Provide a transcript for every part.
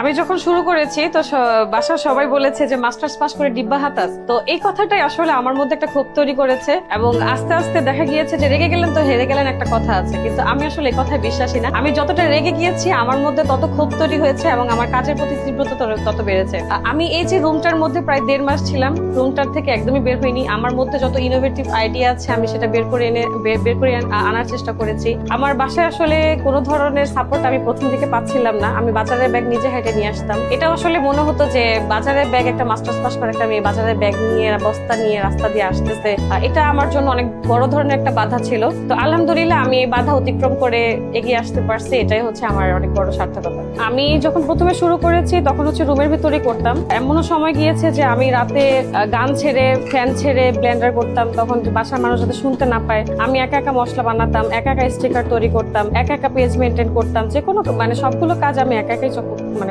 আমি যখন শুরু করেছি তো বাসার সবাই বলেছে যে মাস্টার্স পাস করে ডিব্বা হাতাস, তো এই কথাটাই আসলে আমার মধ্যে একটা ক্ষোভ তৈরি করেছে এবং আস্তে আস্তে দেখা গিয়েছে যে রেগে গেলেন তো হেরে গেলেন একটা কথা আছে, কিন্তু আমি আসলে এই কথায় বিশ্বাসী না। আমি যতটা রেগে গিয়েছি আমার মধ্যে তত ক্ষোভ তৈরি হয়েছে এবং আমার কাজের প্রতি তীব্রতা তত বেড়েছে। আমি এই যে রুমটার মধ্যে প্রায় 1.5 মাস ছিলাম, রুমটার থেকে একদমই বের হইনি। আমার মধ্যে যত ইনোভেটিভ আইডিয়া আছে আমি সেটা বের করে আনার চেষ্টা করেছি। আমার বাসায় আসলে কোনো ধরনের সাপোর্ট আমি প্রথম থেকে পাচ্ছিলাম না। আমি বাজারের ব্যাগ নিজে হেঁটে নিয়ে আসতাম। এটা আসলে মনে হতো যে বাজারের ব্যাগ, একটা মাস্টার্স পাস করে একটা মেয়ে বাজারের ব্যাগ নিয়ে বস্তা নিয়ে রাস্তা দিয়ে আসতেছে, এটা আমার জন্য অনেক বড় ধরনের একটা বাধা ছিল। তো আলহামদুলিল্লাহ আমি এই বাধা অতিক্রম করে এগিয়ে আসতে পারছি, এটাই হচ্ছে আমার অনেক বড় সার্থকতা। আমি যখন প্রথমে শুরু করেছি তখন হচ্ছে রুমের ভিতরেই করতাম। এমনও সময় গিয়েছে যে আমি রাতে গান ছেড়ে ফ্যান ছেড়ে ব্লেন্ডার করতাম, তখন বাসার মানুষ যাতে শুনতে না পায়। আমি একা একা মশলা বানাতাম, একা একা স্টিকার তৈরি করতাম, একা একা পেজ মেনটেন করতাম, যে কোনো সবগুলো কাজ আমি একা একাই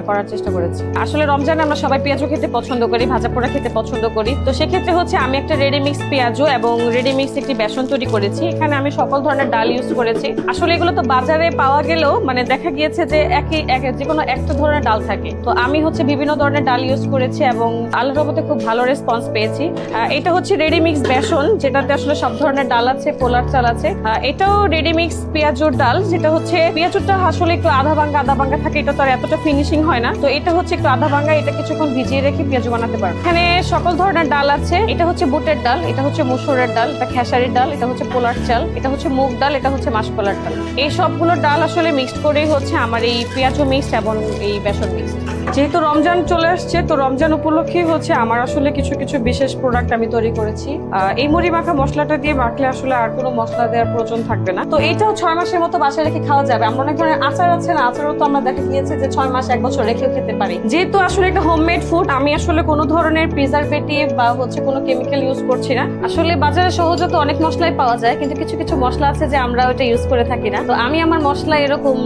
করার চেষ্টা করেছি। আসলে রমজানে আমরা সবাই পেঁয়াজও খেতে পছন্দ করি, ভাজা পোড়া খেতে পছন্দ করি। তো সেক্ষেত্রে হচ্ছে আমি একটা রেডিমিক্স পেঁয়াজও এবং রেডিমিক্স একটি বেসন তৈরি করেছি। এখানে আমি সকল ধরনের ডাল ইউজ করেছি। আসলে এগুলো তো বাজারে পাওয়া গেলেও দেখা গিয়েছে যে যে কোনো একটা ধরনের ডাল থাকে, তো আমি হচ্ছে বিভিন্ন ধরনের ডাল ইউজ করেছি এবং আল্লাহর রহমতে খুব ভালো রেসপন্স পেয়েছি। এটা হচ্ছে রেডিমিক্স বেসন, যেটাতে আসলে সব ধরনের ডাল আছে, পোলার চাল আছে। এটাও রেডিমিক্স পেঁয়াজুর ডাল, যেটা হচ্ছে পেঁয়াজুরটা আসলে একটু আধা ভাঙ্গা থাকে, এটা তো আর এতটা ফিনিশিং হয় না। তো এটা হচ্ছে একটু আধা ভাঙ্গা, এটা কিছুক্ষণ ভিজিয়ে রেখে পেঁয়াজু বানাতে পারবে। এখানে সকল ধরনের ডাল আছে। এটা হচ্ছে বুটের ডাল, এটা হচ্ছে মসুরের ডাল, এটা খেসারির ডাল, এটা হচ্ছে পোলার চাল, এটা হচ্ছে মুগ ডাল, এটা হচ্ছে মাসকলার ডাল। এই সবগুলো ডাল আসলে মিক্সড করেই হচ্ছে আমার এই পেঁয়াজু মিক্সড এবং এই বেসন মিক্সড। যেহেতু রমজান চলে আসছে, তো রমজান উপলক্ষে হচ্ছে আমার আসলে কিছু কিছু বিশেষ প্রোডাক্ট আমি তৈরি করেছি। এই মুড়ি মাখা মশলাটা দিয়ে মাখলে আসলে আর কোনো মশলা দেওয়ার প্রয়োজন থাকবে না। তো এইটাও 6 মাসের মতো বাসায় রেখে খাওয়া যাবে। আমরা অনেক ধরনের আচার আছে না, আচারও তো আমরা দেখা গিয়েছে যে 6 মাস 1 বছর রেখেও খেতে পারি। যেহেতু আসলে একটা হোমমেড ফুড, আমি আসলে কোনো ধরনের প্রিজারভেটিভ বা হচ্ছে কোনো কেমিক্যাল ইউজ করছি না। আসলে বাজারে সহজত অনেক মশলাই পাওয়া যায়, কিন্তু কিছু কিছু মশলা আছে যে আমরা ওটা ইউজ করে থাকি না। তো আমি আমার মশলা এরকম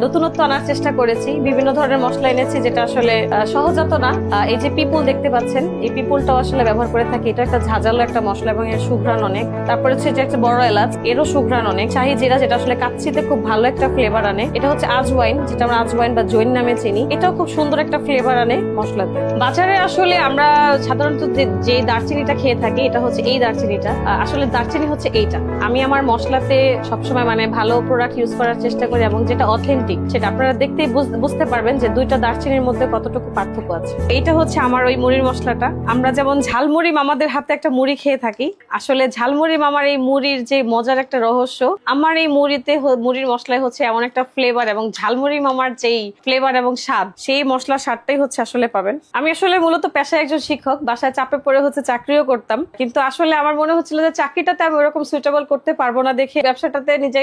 নতুনত্ব আনার চেষ্টা করেছি, বিভিন্ন ধরনের মশলা এনেছি যেটা আসলে সহজাত না। এই যে পিপুল দেখতে পাচ্ছেন, এই পিপুলটাও আসলে ব্যবহার করে থাকি। এটা একটা ঝাঁঝালো একটা মশলা এবং এর সুঘ্রাণ অনেক। তারপরে হচ্ছে যে একটা বড় এলাচ, এরও সুঘ্রাণ অনেক। শাহি জিরা, যেটা আসলে কাচ্চিতে খুব ভালো একটা ফ্লেভার আনে। এটা হচ্ছে আজওয়াইন, যেটা আমরা আজওয়াইন বা জৈন নামে চিনি, এটাও খুব সুন্দর একটা ফ্লেভার আনে মশলাতে। বাজারে আসলে আমরা সাধারণত যে দারচিনিটা খেয়ে থাকি, এটা হচ্ছে এই দারচিনিটা। আসলে দারচিনি হচ্ছে এইটা। আমি আমার মশলাতে সবসময় ভালো প্রোডাক্ট ইউজ করার চেষ্টা করি এবং যেটা অথেন্টিক, সেটা আপনারা দেখতেই বুঝতে পারবেন যে দুইটা দারচিনির মধ্যে কতটুকু পার্থক্য আছে। এইটা হচ্ছে আমার ওই মুড়ির মশলাটা। আমরা যেমন ঝালমুড়ি মামাদের হাতে একটা মুড়ি খেয়ে থাকি, আসলে ঝালমুড়ি মামার এই মুড়ির যে মজার একটা রহস্য, আমার এই মুড়ির মশলায় হচ্ছে এমন একটা ফ্লেভার, এবং ঝালমুড়ি মামার যেই ফ্লেভার এবং স্বাদ, সেই মশলার স্বাদটাই হচ্ছে আসলে পাবেন। আমি আসলে মূলত পেশায় একজন শিক্ষক, বাসায় চাপে পড়ে হচ্ছে চাকরিও করতাম, কিন্তু আসলে আমার মনে হচ্ছিল যে চাকরিটাতে আমি ওরকম সুইটেবল করতে পারবো না দেখে ব্যবসাটাতে নিজে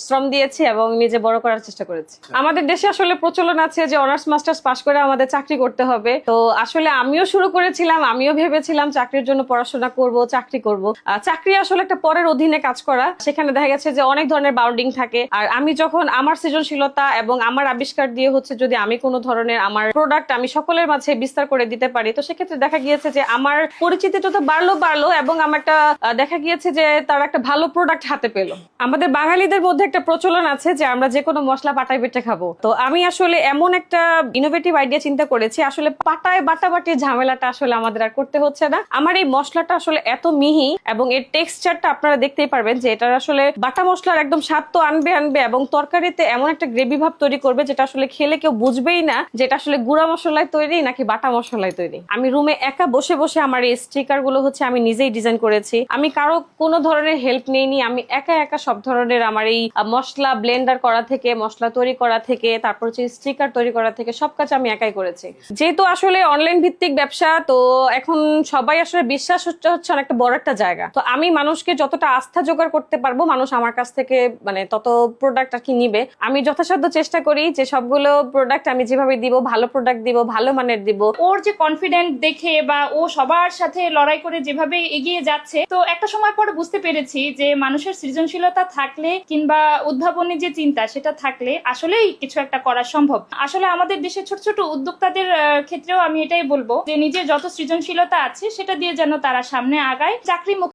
শ্রম দিয়েছি এবং নিজে বড় করার চেষ্টা করেছি। আমাদের দেশে আসলে প্রচলন আছে যে অনার্স মাস্টার্স পাস করে আমাদের চাকরি করতে হবে। তো আসলে আমিও শুরু করেছিলাম, আমিও ভেবেছিলাম চাকরির জন্য পড়াশোনা করব, চাকরি করব। চাকরি আসলে একটা পরের অধীনে কাজ করা, সেখানে দেখা গেছে যে অনেক ধরনের বাউন্ডিং থাকে। আর আমি যখন আমার সৃজনশীলতা এবং আমার আবিষ্কার দিয়ে হচ্ছে যদি আমি কোনো ধরনের আমার প্রোডাক্ট আমি সকলের মাঝে বিস্তার করে দিতে পারি, তো সেক্ষেত্রে দেখা গিয়েছে যে আমার পরিচিতিটা তো বাড়লো এবং আমার একটা দেখা গিয়েছে যে তারা একটা ভালো প্রোডাক্ট হাতে পেলো। আমাদের বাঙালিদের মধ্যে একটা প্রচলন আছে যে আমরা যে কোনো মশলা পাটায় বেটে খাবো। তো আমি আসলে এমন একটা ইনোভেটিভ আইডিয়া চিন্তা করেছি, আসলে পাটায় বাটাবাটির ঝামেলাটা আসলে আমাদের আর করতে হচ্ছে না। আমার এই মশলাটা আসলে এত মিহি এবং এর টেক্সচারটা আপনারা দেখতেই পারবেন যে এটা আসলে বাটা মশলার একদম স্বাদ তো আনবে এবং তরকারিতে এমন একটা গ্রেভি ভাব তৈরি করবে যেটা আসলে খেলে কেউ বুঝবেই না যে এটা আসলে গুঁড়া মশলায় তৈরি নাকি বাটা মশলায় তৈরি। আমি রুমে একা বসে বসে আমার এই স্টিকার গুলো হচ্ছে আমি নিজেই ডিজাইন করেছি। আমি কারো কোনো ধরনের হেল্প নেইনি, আমি একা একা সব ধরনের আমার এই মশলা ব্লেন্ডার করা থেকে, মশলা তৈরি করা থেকে, তারপর হচ্ছে স্টিকার তৈরি করা থেকে সব কাজ আমি একাই করেছি। যেহেতু আসলে অনলাইন ভিত্তিক ব্যবসা, তো এখন সবাই আসলে বিশ্বাস হচ্ছে অনেকটা বড় একটা জায়গা। তো আমি মানুষকে যতটা আস্থা জোগাড় করতে পারবো, মানুষ আমার কাছ থেকে তত প্রোডাক্ট আর কি নিবে। আমি যথাসাধ্য চেষ্টা করি যে সবগুলো প্রোডাক্ট আমি যেভাবে দিব, ভালো প্রোডাক্ট দিব, ভালো মানের দিব। ওর যে কনফিডেন্ট দেখে বা ও সবার সাথে লড়াই করে যেভাবে এগিয়ে যাচ্ছে, তো একটা সময় পরে বুঝতে পেরেছি যে মানুষের সৃজনশীলতা থাকলে কিংবা উদ্ভাবনী যে চিন্তা সেটা থাকলে আসলেই কিছু একটা করা সম্ভব। আসলে আমাদের দেশের ছোট ছোট উদ্যোক্তাদের ক্ষেত্রেও আমি এটাই বলবো যে নিজের যত সৃজনশীলতা আছে সেটা দিয়ে যেন তারা সামনে আগায়। চাকরি